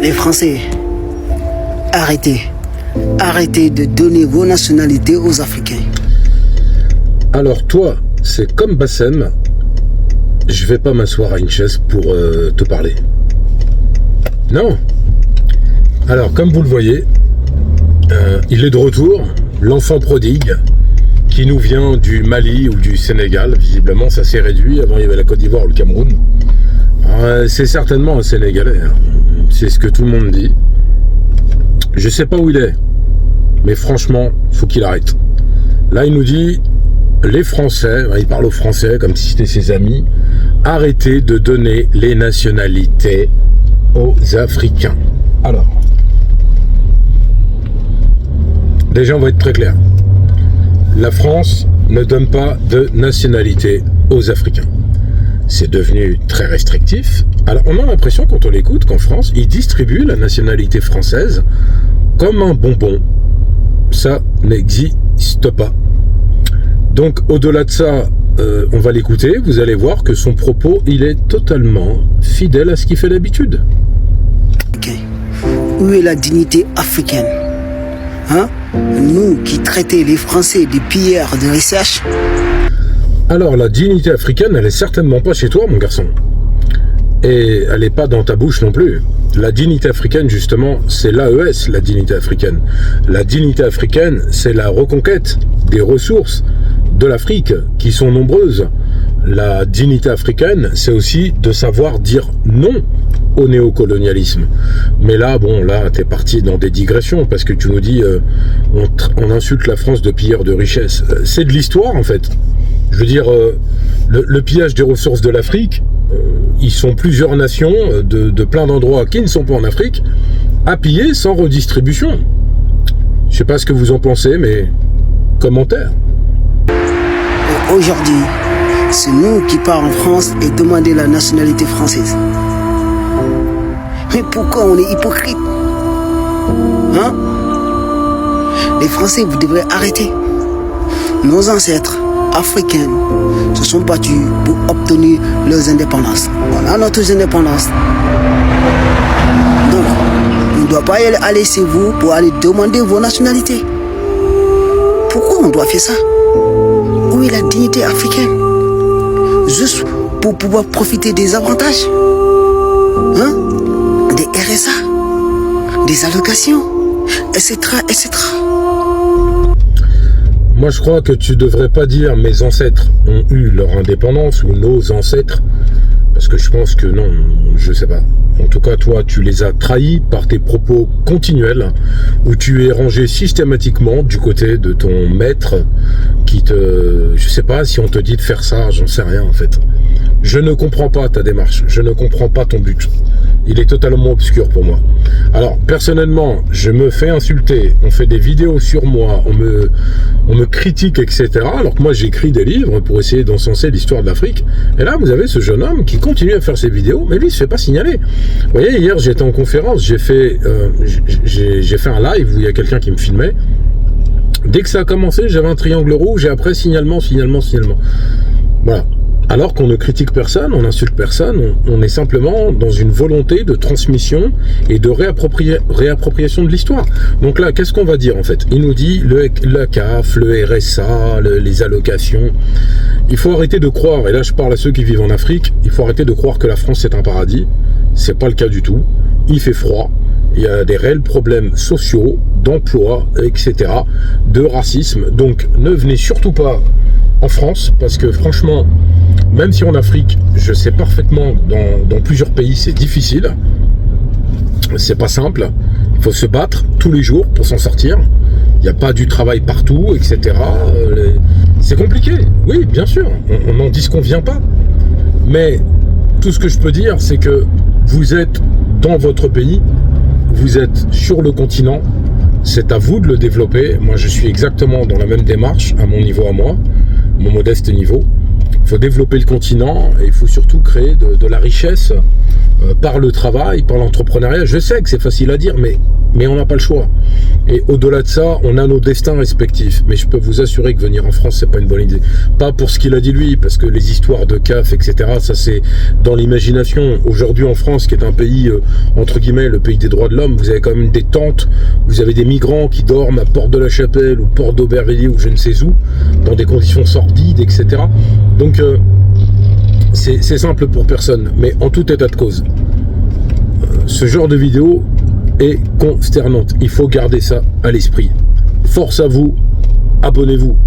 Les Français, arrêtez. Arrêtez de donner vos nationalités aux Africains. Alors toi, c'est comme Bassem, je vais pas m'asseoir à une chaise pour te parler. Non. Alors comme vous le voyez, il est de retour, l'enfant prodigue, qui nous vient du Mali ou du Sénégal. Visiblement ça s'est réduit, avant il y avait la Côte d'Ivoire ou le Cameroun. C'est certainement un Sénégalais, hein. C'est ce que tout le monde dit. Je sais pas où il est, mais franchement, faut qu'il arrête. Là il nous dit, les Français, il parle aux Français comme si c'était ses amis, arrêtez de donner les nationalités aux Africains. Alors, déjà on va être très clair. La France ne donne pas de nationalité aux Africains. C'est devenu très restrictif. Alors on a l'impression quand on l'écoute qu'en France, ils distribuent la nationalité française comme un bonbon. Ça n'existe pas. Donc au-delà de ça, on va l'écouter, vous allez voir que son propos, il est totalement fidèle à ce qu'il fait d'habitude. Okay. Où est la dignité africaine? Hein? Nous qui traitons les Français des pilleurs de recherche. Alors la dignité africaine, elle est certainement pas chez toi mon garçon. Et elle n'est pas dans ta bouche non plus. La dignité africaine, justement, c'est l'AES, la dignité africaine. La dignité africaine, c'est la reconquête des ressources de l'Afrique, qui sont nombreuses. La dignité africaine, c'est aussi de savoir dire non au néocolonialisme. Mais là, bon, là, t'es parti dans des digressions, parce que tu nous dis, on insulte la France de pilleurs de richesses. C'est de l'histoire, en fait. Je veux dire, le pillage des ressources de l'Afrique, ils sont plusieurs nations de plein d'endroits qui ne sont pas en Afrique à piller sans redistribution. Je sais pas ce que vous en pensez, mais commentaire. Aujourd'hui, c'est nous qui partons en France et demander la nationalité française. Mais pourquoi on est hypocrite? Hein? Les Français, vous devrez arrêter. Nos ancêtres africains se sont battus pour obtenir leurs indépendances. On a notre indépendance. Donc, on ne doit pas aller chez vous pour aller demander vos nationalités. Pourquoi on doit faire ça? Où est la dignité africaine? Juste pour pouvoir profiter des avantages, hein? Des RSA, des allocations, etc., etc. Moi, je crois que tu devrais pas dire mes ancêtres ont eu leur indépendance ou nos ancêtres, parce que je pense que non, je sais pas. En tout cas, toi, tu les as trahis par tes propos continuels, où tu es rangé systématiquement du côté de ton maître qui te... Je sais pas si on te dit de faire ça, j'en sais rien en fait. Je ne comprends pas ta démarche, je ne comprends pas ton but. Il est totalement obscur pour moi. Alors, personnellement, je me fais insulter, on fait des vidéos sur moi, on me critique, etc. Alors que moi, j'écris des livres pour essayer d'encenser l'histoire de l'Afrique. Et là, vous avez ce jeune homme qui continue à faire ses vidéos, mais lui, il se fait pas signaler. Vous voyez, hier, j'étais en conférence, j'ai fait un live où il y a quelqu'un qui me filmait. Dès que ça a commencé, j'avais un triangle rouge et après, signalement. Voilà. Alors qu'on ne critique personne, on n'insulte personne, on est simplement dans une volonté de transmission et de réappropriation de l'histoire. Donc là, qu'est-ce qu'on va dire en fait? Il nous dit la CAF, le RSA, les allocations. Il faut arrêter de croire, et là je parle à ceux qui vivent en Afrique, il faut arrêter de croire que la France est un paradis. C'est pas le cas du tout. Il fait froid, il y a des réels problèmes sociaux, d'emploi, etc., de racisme. Donc ne venez surtout pas en France, parce que franchement, même si en Afrique, je sais parfaitement, dans plusieurs pays, c'est difficile, c'est pas simple, il faut se battre tous les jours pour s'en sortir, il n'y a pas du travail partout, etc. C'est compliqué, oui, bien sûr, on n'en dit ce qu'on vient pas, mais tout ce que je peux dire, c'est que vous êtes dans votre pays, vous êtes sur le continent, c'est à vous de le développer. Moi, je suis exactement dans la même démarche, à mon niveau à moi, mon modeste niveau. Il faut développer le continent et il faut surtout créer de la richesse par le travail, par l'entrepreneuriat. Je sais que c'est facile à dire, mais on n'a pas le choix. Et au-delà de ça, on a nos destins respectifs. Mais je peux vous assurer que venir en France, c'est pas une bonne idée. Pas pour ce qu'il a dit lui, parce que les histoires de CAF, etc., ça c'est dans l'imagination. Aujourd'hui en France, qui est un pays, entre guillemets, le pays des droits de l'homme, vous avez quand même des tentes, vous avez des migrants qui dorment à Porte de la Chapelle ou Porte d'Aubervilliers ou je ne sais où, dans des conditions sordides, etc. Donc, c'est simple pour personne, mais en tout état de cause, ce genre de vidéo est consternante. Il faut garder ça à l'esprit. Force à vous, abonnez-vous.